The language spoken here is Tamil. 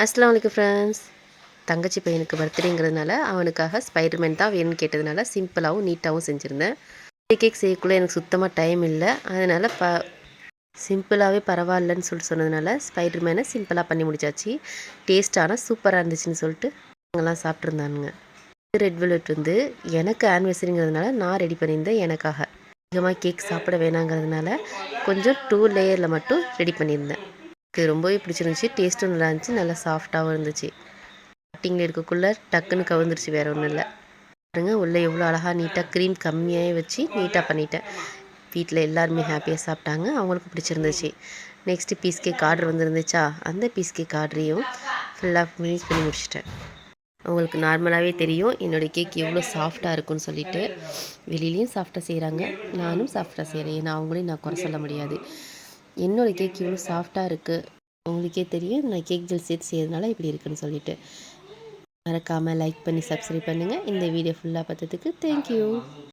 அஸ்ஸலாமு அலைக்கும் ஃப்ரெண்ட்ஸ். தங்கச்சி பையனுக்கு பர்த்டேங்கிறதுனால அவனுக்காக ஸ்பைடர்மேன் தான் வேணும்னு கேட்டதுனால சிம்பிளாகவும் நீட்டாகவும் செஞ்சுருந்தேன். கேக் செய்யக்குள்ளே எனக்கு சுத்தமாக டைம் இல்லை, அதனால் சிம்பிளாகவே பரவாயில்லன்னு சொன்னதுனால ஸ்பைடர்மேனை சிம்பிளாக பண்ணி முடிச்சாச்சு. டேஸ்ட்டான சூப்பராக இருந்துச்சுன்னு சொல்லிட்டு அவங்கெல்லாம் சாப்பிட்ருந்தானுங்க. ரெட் வெல்வெட் வந்து எனக்கு ஆனிவர்சரிங்கிறதுனால நான் ரெடி பண்ணியிருந்தேன். எனக்காக அதிகமாக கேக் சாப்பிட வேணாங்கிறதுனால கொஞ்சம் 2 லேயரில் மட்டும் ரெடி பண்ணியிருந்தேன். எனக்கு ரொம்பவே பிடிச்சிருந்துச்சி. டேஸ்ட்டும் நல்லா இருந்துச்சு, நல்லா சாஃப்டாகவும் இருந்துச்சு. கட்டிங்கில் இருக்கக்குள்ளே டக்குன்னு கவுந்துருச்சு, வேறு ஒன்றும் இல்லை. பாருங்க உள்ளே எவ்வளோ அழகாக நீட்டாக க்ரீம் கம்மியாகவே வச்சு நீட்டாக பண்ணிட்டேன். வீட்டில் எல்லாருமே ஹாப்பியாக சாப்பிட்டாங்க, அவங்களுக்கு பிடிச்சிருந்துச்சு. நெக்ஸ்ட்டு பீஸ் கேக் ஆர்டர் வந்துருந்துச்சா, அந்த பீஸ் கேக் ஆர்டரையும் ஃபுல்லாக ஃபினிஷ் பண்ணி முடிச்சிட்டேன். அவங்களுக்கு நார்மலாகவே தெரியும் என்னோடய கேக் எவ்வளோ சாஃப்டாக இருக்குன்னு சொல்லிட்டு. வெளியிலையும் சாஃப்டாக செய்கிறாங்க, நானும் சாஃப்டாக செய்கிறேன். ஏன்னா அவங்களையும் நான் குறை சொல்ல முடியாது. என்னோடய கேக் இவ்வளோ சாஃப்டாக இருக்குது, உங்களுக்கே தெரியும் நான் கேக் ஜெல் சேர்த்து செய்கிறதுனால இப்படி இருக்குன்னு சொல்லிட்டு. மறக்காமல் லைக் பண்ணி சப்ஸ்கிரைப் பண்ணுங்கள். இந்த வீடியோ ஃபுல்லாக பார்த்ததுக்கு தேங்க்யூ.